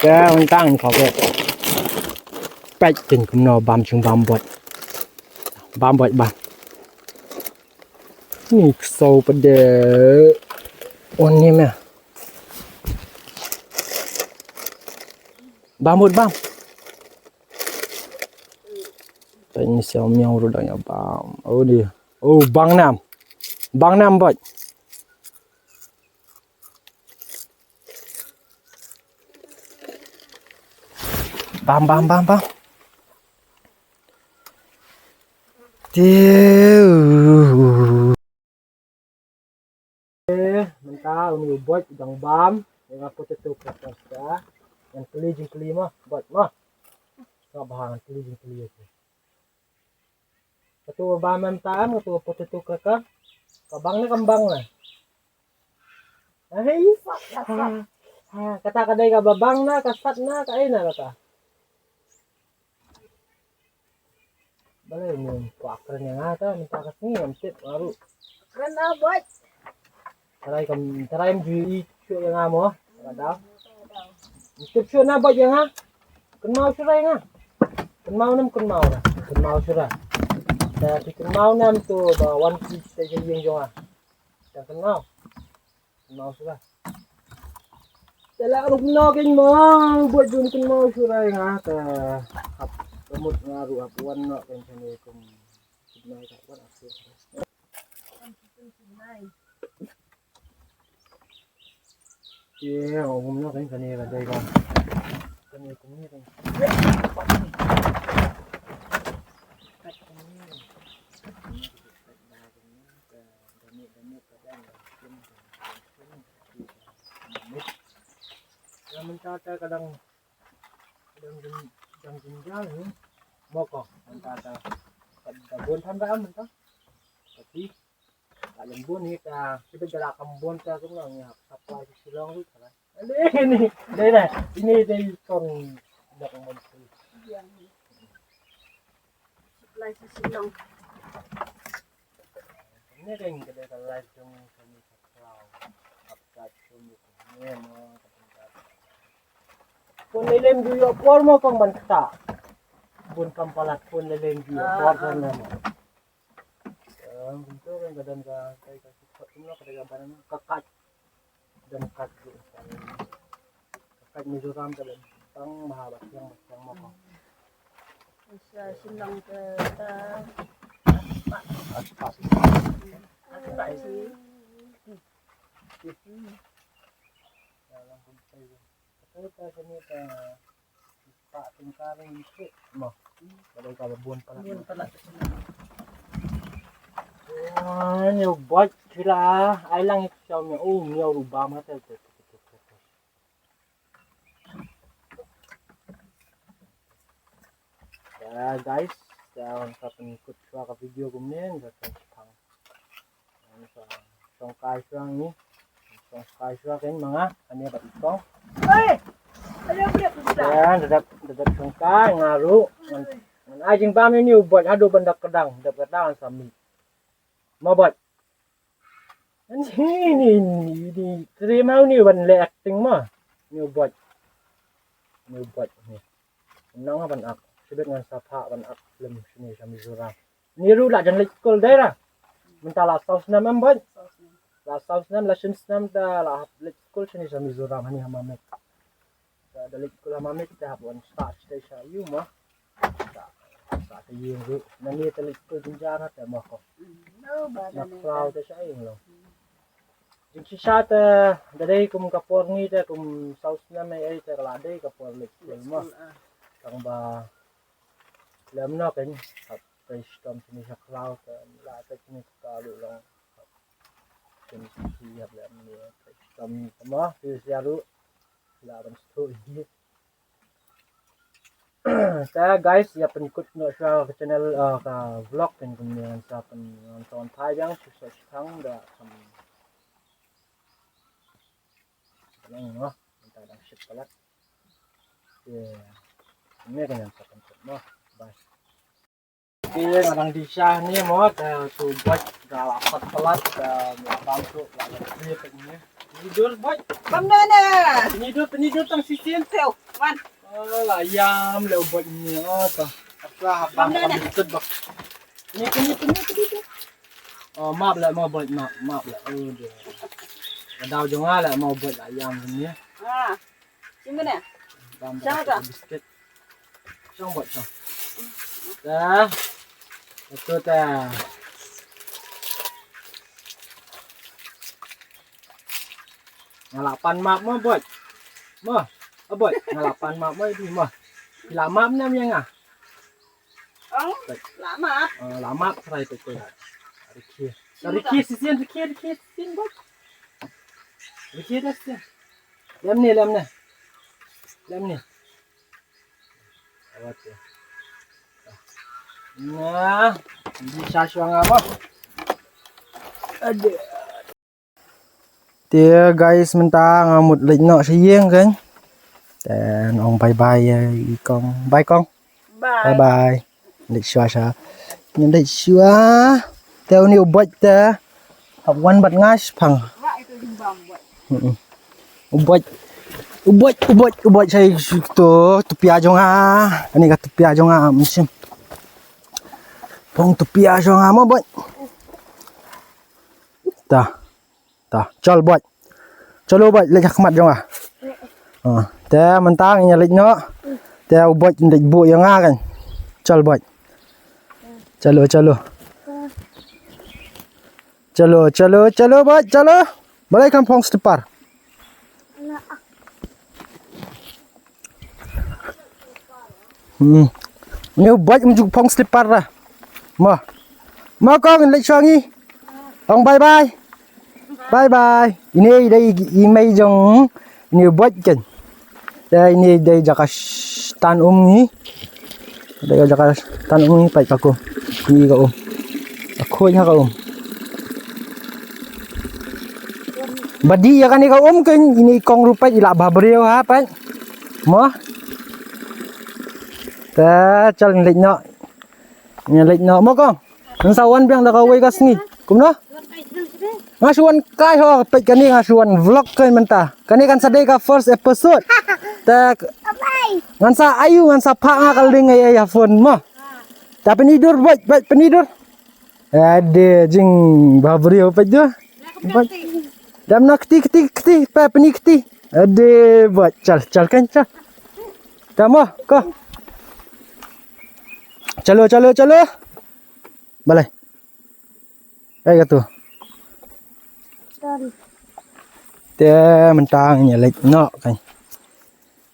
ka un tang kho ke pai tin kum no bam chung bam bot ba ni so pa de on ni me bam pai ni siao miao ro dang ya bam oh dia. Oh, Bang Nam bot. Bam. Mentah uni bot dang bam dengan potato crackers ya. Yang keli mah bot mah. Sabahan keli itu. Ketua bam mentam, ketua potato cracker. Kambang na. Ay, kata kadai ka babang na, kasat na, kain na kata. Balai ni kuakren yang ada, minta kasih ngamtit baru. Keren ah, boy. Taray jui cu yang amo, kada. Mistip cu na bot yang ha. Kun mau surai nga. Kun mau nam kun mau surai. chicken mau nam tu one piece saja yang jong dan kenal sudah Tela ruk no king mau buat jun king mau surai ngata hap semut ngaru apuan no kan sini kum sidnai ka wan asu iya ngomong no kan sini ka dai kan sini kum ni kan mentata kadang tinggal ni mau kok mentata kebun tambah mentah tapi kalau kebun ni kita jalan kebun kita tu orang yang apa di Silong tu kan ini dari kong dak montu yang supply sa Silong. ini kan kita live jong kami sakraw update jong ni mo pun lelem juga por mo kang banta pun kampalat pun lelem juga por kan mo bentuk kan kadang kayak kasih semua kadang gambaran kekat dan kat kekat Mizoram dalam tang mahabat yang mo ko Sa Silong ke aspas dalam buntai kita sini pak tingkaring itu mah kalau kabun pala nhiều bớt thì là ai lăng cho mẹ nhiều đủ ba mất rồi ya guys jangan sampai ikut suara video kemudian jangan tang song kai suang ni song kai suang kan mga ani ba ito ya dapat song kai ngaru ai jing ba menu buat ado benda kedang dapat kedang sami mau buat ini terima ni ban le acting mah ni buat ni nang ban ak sebut dengan sapa ban ak lem sini sami zura ni ru la jang lekol daerah mentala saus nam ban la saus nam la shin nam da la lekol sini sami zura hani hamamet da lekol hamamet da ban start station you mah sa yung ru nani lekol jinjara ta mah ko Nakraw ta siya yung lo. Yung siya ta daday kum kapor ni ta kum saus na may ay ta kaladay kapor lekol mo. Kang ba lam na kan at fresh tom sini siya kraw ta la ta sini kalu lang. Sini siya lam ni fresh tom mo siya ru la ban story. Saya guys ya penikut no siya ke channel ka vlog kan kemudian sa penonton tayang sukses kang da sam lang no kita dah ship kalat ini kan yang sa penikut mo bye okay kadang di siya ni mo ta tu buat da lapat kalat da bantu la ni ni tidur boy penyidur tang sisin Teo, man. lah ayam leo buat ni ta apa habang itu bak ni oh maaf lah mau buat maaf lah dia ada jong lah mau buat ayam ni Sini ni. Siapa biskuit song buat song dah itu ta ngalapan maaf mau buat mah buat ngalapan maaf mau itu mah lama nam yang Lama. lama try to go Riki sisin buat Riki dah sisin lem ni awat ya nah bisa suang apa ada dia guys mentang một lịch nọ sẽ riêng kênh để ông bye bye con bye con bye bye lịch xóa sao nhưng lịch xóa theo nhiều bạch ta học quan bạch ngay phẳng ubaj saya tu tupia jonga ini kat tupia jonga musim Pong tupia so nga mo boy. Ta. Chal boy. Chalo boy lek khmat jo nga. Te mentang nya lek no. Te boy ndek bu yang nga kan. Chal boy. Chalo. Chalo boy, chalo. Balai kampung setepar. Nếu bách ông chụp phong slipper ra mà con lấy cho nghi ông bye bye ini đây email dong ini bách kan đây jaga tan nghi đây jaga tan nghi phải aku ni kau aku nya kau badi ya kan ni kau kan ini kong rupai ila babrio ha pan mo ta chal lệnh nọ nhà lệnh nọ mo con nang sawan biang da kawai kas ni kum no ngasuan kai ho pet kani ngasuan vlog kan menta kani kan sadai ka first episode ta ngan sa ayu ngan sa pha nga kal ding ay ya phone mo ta penidur buat penidur ade jing babrio pet jo dam nak kti pa penikti ade buat chal kan chal kamu ko Chalo. Balai. Katu. Te mentang nya lek no kan.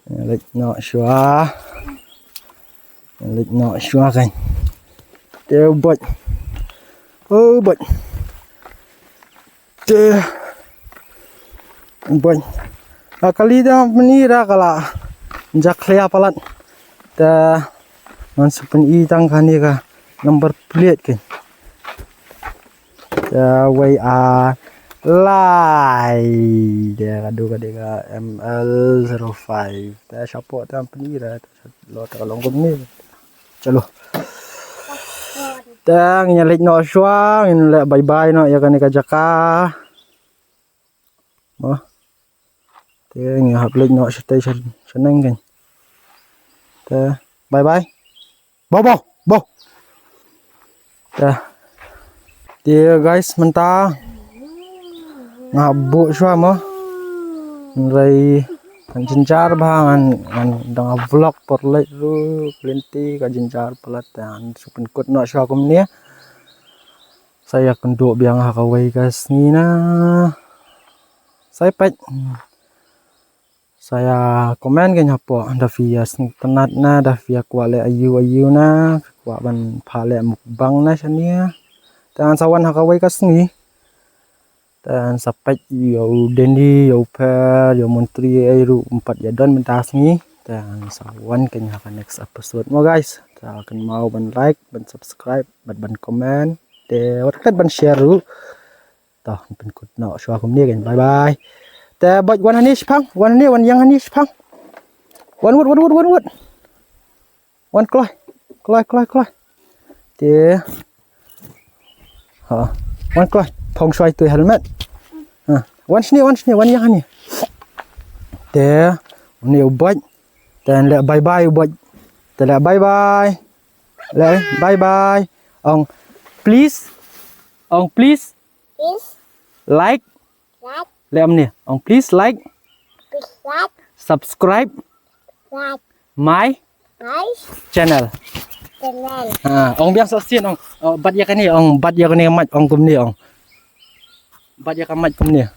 Lek no shua kan. Te bot. Oh bot. Te bot. Kali dah menira kala. Jaklia palat. Te man sepen itang kani ka number plate kan ya way lai dia kadu ka ML05 ta support tam penira lo ta long ni chalo tang nya lek no swang in le bye no ya kani ka jaka mo te nya hap lek no station seneng kan ta bye Bo. Dia guys mentah ngabuk sua mo. Rai kan jencar bang an dang vlog por lek ru plenty kan jencar pelatan supen kut no sua kum ni. Saya kenduk biang hakawai guys ni na. Saya komen kan apa dah via tenat na dah via kuale ayu na kuat ban pale mukbang na sania dan sawan hakawai kas ni dan sampai yo dendi yo per yo menteri airu 4 jadon mentas ni dan sawan kan akan next episode mo guys ta akan mau ban like ban subscribe ban komen de wat ban share ru tah pen kut no swa kum ni kan byeแต่บวันนี้พังวันนี้วันยังนี้พังวันวุดวันกล้อยเดี๋ยววันกล้อยพงช่วยตัวเฮลเมตวันนี้วันยังนี้เดี๋ยววันนี้อุบัติแต่ละบายอุบัติแต่ละบายเลยบายอง please like Lem ni, please like, subscribe, my channel. Ong biang sosial bat ya kan ni, bat ya kan ni mat kum ni bat ya kan mat kum ni,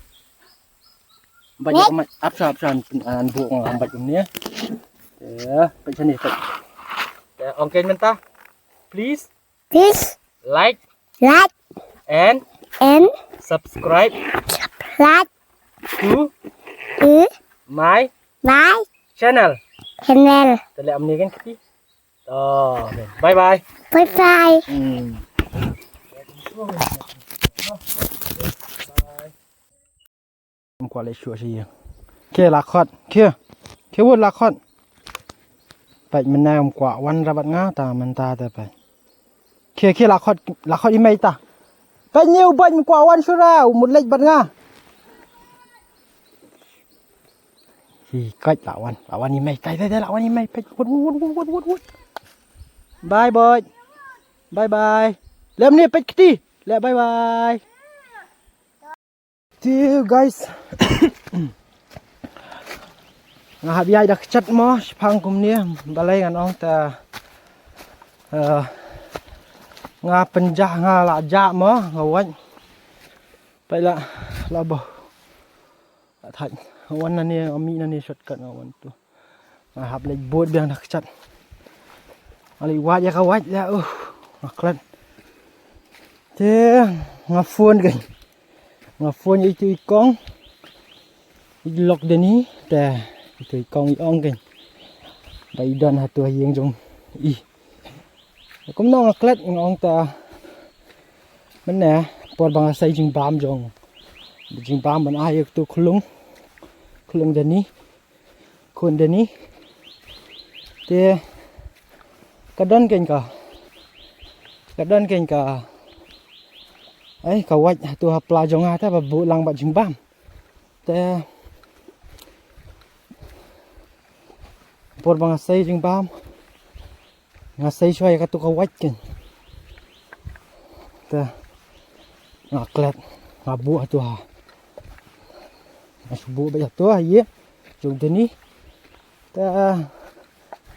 bat ya kan mat absan an bu bat kum ni, ya, macam ni. Ken mentah, please like and subscribe. To my channel. Tele amni kan kiti. Bye bye. Qua lại sửa gì kia lạc khọt kiaวุ้นlạc khọt vậy mình nay hôm quaวันra bạn ngã ta mình taแต่ไปkia lạc khọt email ta vậy nhiều bệnh quảวันsura một lệch bạn ngã thì cách lão anh email tay lão anh emailวุ้นbye boy bye bye lem ni pet kiti le bye bye see you guys ngah biai dak chat mo phang kum ni balai ngan ong ta ngah penjah ngah la ja mo ngawat pai la bo thạch wan na ni ami na ni shortcut ngawan tu hab le bot biang dak chat ali wat ya ka wat la ngaklat te ngafon kan ngafon itu ikong ilok deni te itu ikong iong kan bai dan hatu hieng jong i cũng nó ngaklat ngong ta mình nè por bang sai jing bam ban ai tu khulung deni khun deni te kadon ken ka ấy ka wat tu hapla jong ha ta ba bu lang ba jing bam te por bang sai jing bam ngasai shoi ka tu ka wat ken ta ngaklat ngabu tu ha asbu ba tu ha ye jong deni ta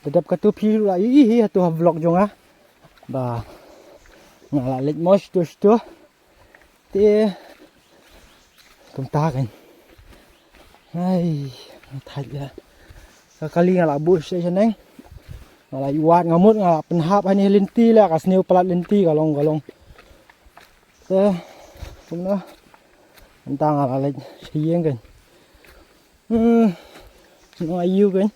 dedap ka tu phi la i tu ha vlog jong ha ba ngala lek mos tu te tum ta kan ai thạch la ka kali ngala bu se chaneng ngala iwat ngamut ngala penhap ani linti la ka sneu plat linti kalong te tum na tang ngala lek sieng kan no ayu kan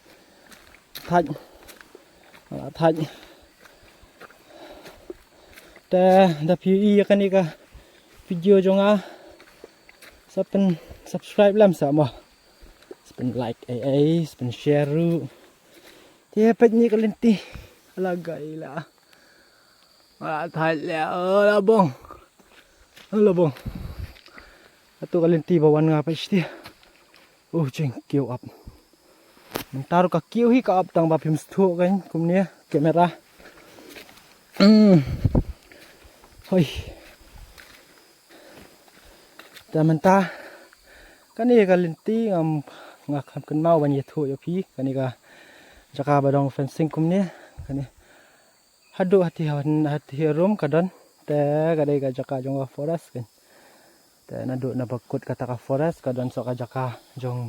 thạch ta da phi kan ni ka video jong a sapen subscribe lam sa mo sapen like sapen share ru te pet ni kalenti alagai la thạch la la bong atu kalenti bawan nga pa sti jeng kiu up taruh ka kiu hi ka up tang ba phim stho kan kum ni kamera hoi ta menta kan ni ka linti ngam ngak kham kan mau ban ye thu yo phi kan ni ka jaka badong fencing kum ni kan ni hadu hati rum kadon te ka dai ka jaka jong forest kan te na do na bakut kata ka forest kadon so ka jaka jong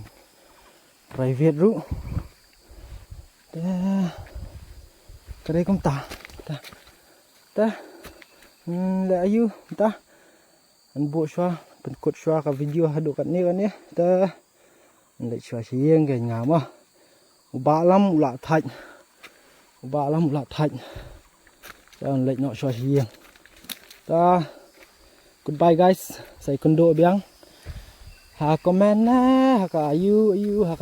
private ru te ka dai kum ta le ayu ta an bo shwa pen kut shwa ka video hadu kat ni ta le shwa sieng ke ngama ba lam la thạch ta le no shwa sieng ta goodbye guys sai kondo biang ha comment na ha ka ayu ha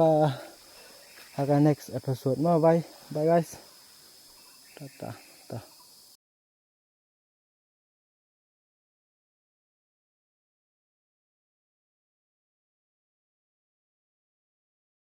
ka next episode ma bye guys ta